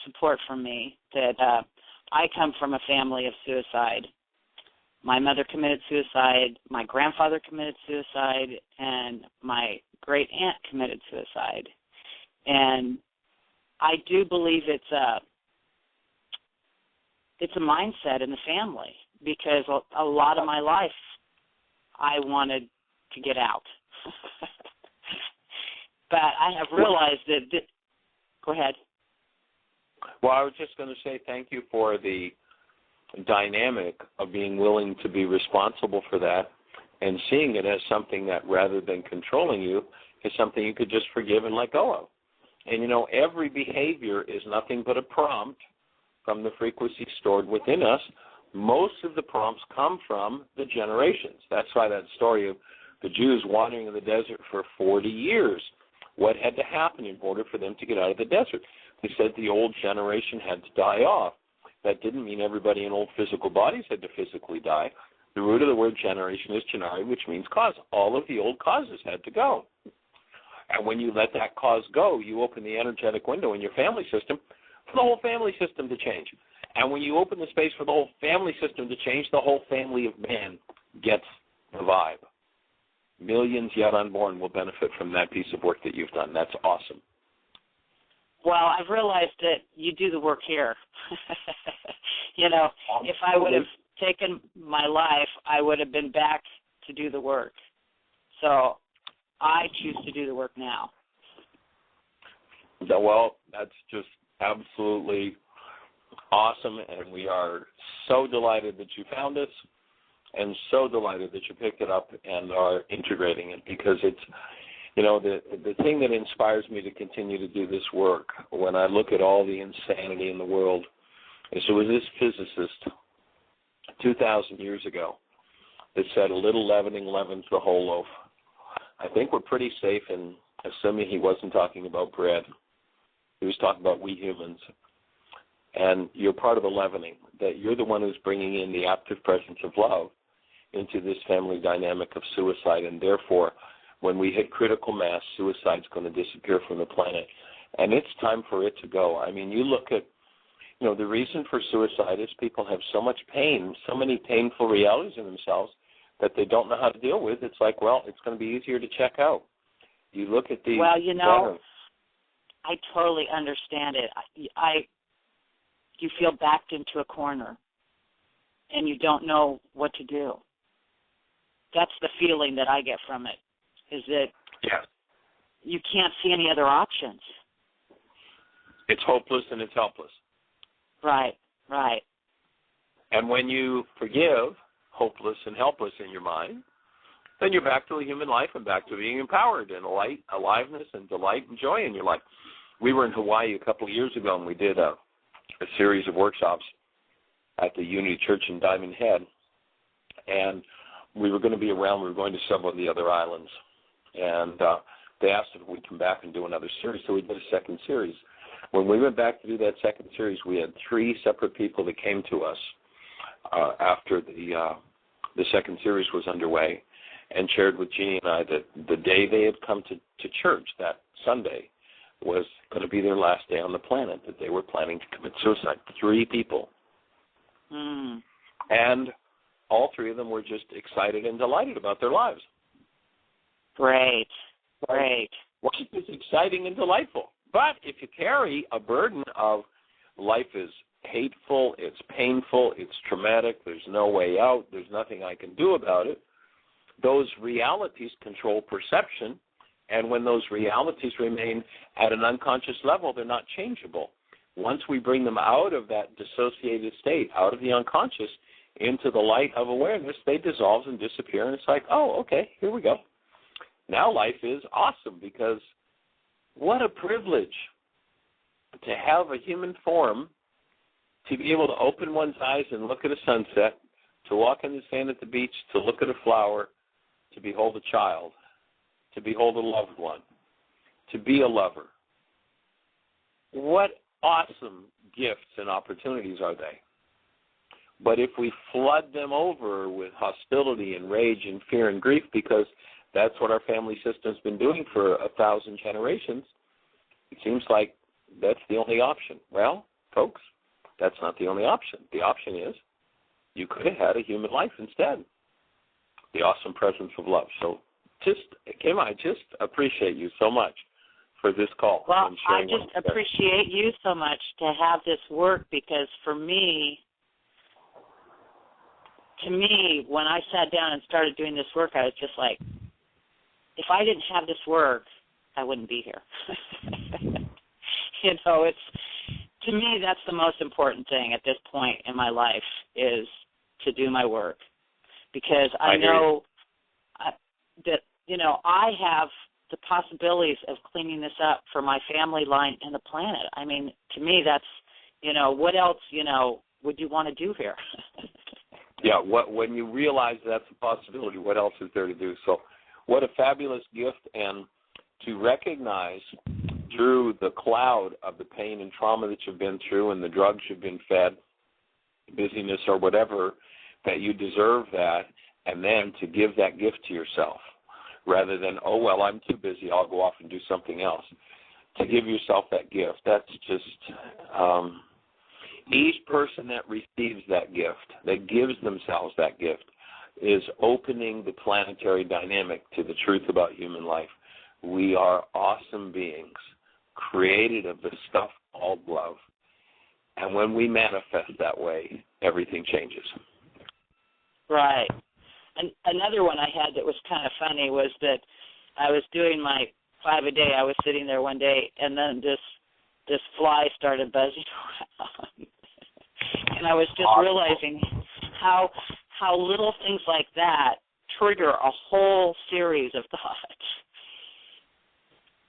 support from me, that I come from a family of suicide. My mother committed suicide, my grandfather committed suicide, and my great aunt committed suicide. And I do believe it's a mindset in the family, because a lot of my life I wanted to get out. But I have realized that go ahead. Well, I was just going to say thank you for the dynamic of being willing to be responsible for that and seeing it as something that, rather than controlling you, is something you could just forgive and let go of. And, you know, every behavior is nothing but a prompt from the frequency stored within us. Most of the prompts come from the generations. That's why that story of the Jews wandering in the desert for 40 years. What had to happen in order for them to get out of the desert? They said the old generation had to die off. That didn't mean everybody in old physical bodies had to physically die. The root of the word generation is genari, which means cause. All of the old causes had to go. And when you let that cause go, you open the energetic window in your family system for the whole family system to change. And when you open the space for the whole family system to change, the whole family of man gets the vibe. Millions yet unborn will benefit from that piece of work that you've done. That's awesome. Well, I've realized that you do the work here. You know, if I would have taken my life, I would have been back to do the work. So I choose to do the work now. Well, that's just absolutely awesome, and we are so delighted that you found us and so delighted that you picked it up and are integrating it, because it's, you know, the thing that inspires me to continue to do this work when I look at all the insanity in the world is there was this physicist 2,000 years ago that said a little leavening leavens the whole loaf. I think we're pretty safe in assuming he wasn't talking about bread. He was talking about we humans. And you're part of the leavening, that you're the one who's bringing in the active presence of love into this family dynamic of suicide, and therefore when we hit critical mass, suicide's going to disappear from the planet. And it's time for it to go. I mean, you look at, you know, the reason for suicide is people have so much pain, so many painful realities in themselves that they don't know how to deal with. It's like, well, it's going to be easier to check out. You look at the... Well, you know, I totally understand it. You feel backed into a corner, and you don't know what to do. That's the feeling that I get from it, is that you can't see any other options. It's hopeless and it's helpless. Right, right. And when you forgive hopeless and helpless in your mind, then you're back to a human life and back to being empowered and light, aliveness and delight and joy in your life. We were in Hawaii a couple of years ago, and we did a series of workshops at the Unity Church in Diamond Head, and we were going to be around. We were going to several of the other islands, and they asked if we'd come back and do another series, so we did a second series. When we went back to do that second series, we had 3 separate people that came to us after the second series was underway and shared with Jeanie and I that the day they had come to church, that Sunday, was going to be their last day on the planet, that they were planning to commit suicide. 3 people. Mm. And all 3 of them were just excited and delighted about their lives. Great, great. life is exciting and delightful. But if you carry a burden of life is hateful, it's painful, it's traumatic, there's no way out, there's nothing I can do about it, those realities control perception, and when those realities remain at an unconscious level, they're not changeable. Once we bring them out of that dissociated state, out of the unconscious, into the light of awareness, they dissolve and disappear, and it's like, oh, okay, here we go. Now life is awesome, because what a privilege to have a human form, to be able to open one's eyes and look at a sunset, to walk in the sand at the beach, to look at a flower, to behold a child, to behold a loved one, to be a lover. What awesome gifts and opportunities are they? But if we flood them over with hostility and rage and fear and grief, because that's what our family system's been doing for 1,000 generations, it seems like that's the only option. Well, folks, that's not the only option. The option is you could have had a human life instead. The awesome presence of love. So Kim, I just appreciate you so much for this call. Well, I just appreciate you so much to have this work, because for me, when I sat down and started doing this work, I was just like, if I didn't have this work, I wouldn't be here. It's, to me, that's the most important thing at this point in my life, is to do my work. Because I know that, I have the possibilities of cleaning this up for my family line and the planet. I mean, to me, that's, what else, would you want to do here? Yeah, when you realize that's a possibility, what else is there to do? So what a fabulous gift, and to recognize through the cloud of the pain and trauma that you've been through and the drugs you've been fed, busyness or whatever, that you deserve that, and then to give that gift to yourself rather than, oh, well, I'm too busy, I'll go off and do something else. To give yourself that gift, that's just each person that receives that gift, that gives themselves that gift, is opening the planetary dynamic to the truth about human life. We are awesome beings, created of the stuff called love. And when we manifest that way, everything changes. Right. And another one I had that was kind of funny was that I was doing my 5 a day. I was sitting there one day, and then this fly started buzzing around. And I was just realizing how little things like that trigger a whole series of thoughts.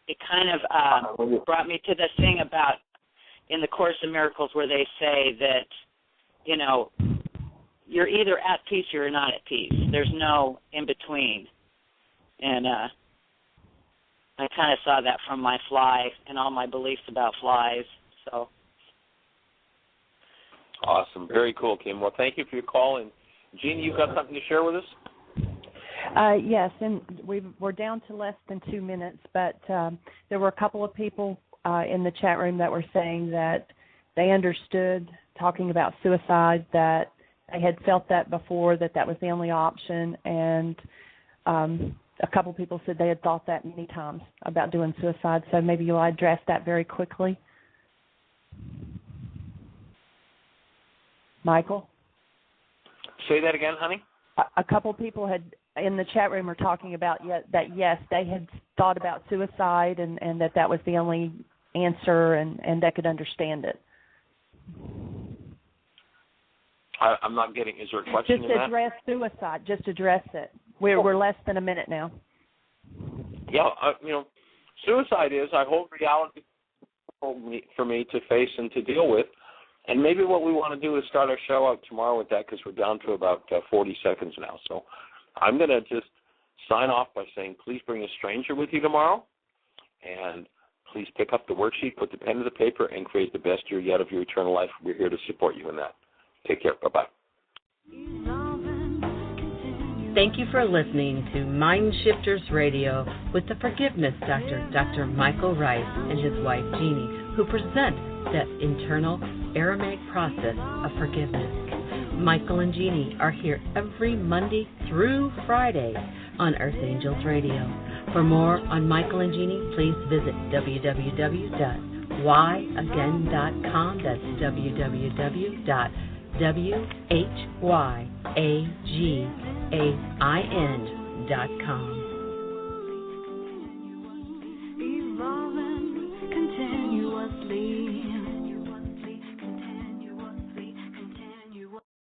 It kind of brought me to the thing about in the Course in Miracles where they say that, you're either at peace or you're not at peace. There's no in between. And I kind of saw that from my fly and all my beliefs about flies. So. Awesome. Very cool, Kim. Well, thank you for your call. And, Jeanie, you've got something to share with us? Yes, and we're down to less than 2 minutes, but there were a couple of people in the chat room that were saying that they understood, talking about suicide, that they had felt that before, that was the only option, and a couple people said they had thought that many times about doing suicide, so maybe you'll address that very quickly. Michael? Say that again, honey? A couple people had in the chat room were talking about that, yes, they had thought about suicide and that was the only answer and they could understand it. I'm not getting, is there a question in that? Just address suicide. Just address it. We're less than a minute now. Yeah, suicide is, I hold reality for me to face and to deal with. And maybe what we want to do is start our show out tomorrow with that, because we're down to about 40 seconds now. So I'm going to just sign off by saying, please bring a stranger with you tomorrow, and please pick up the worksheet, put the pen to the paper, and create the best year yet of your eternal life. We're here to support you in that. Take care. Bye-bye. Thank you for listening to MindShifters Radio with the Forgiveness Doctor, Dr. Michael Ryce, and his wife, Jeanie, who present that internal Aramaic process of forgiveness. Michael and Jeanie are here every Monday through Friday on Earth Angels Radio. For more on Michael and Jeanie, please visit www.whyagain.com. That's www.whyagain.com.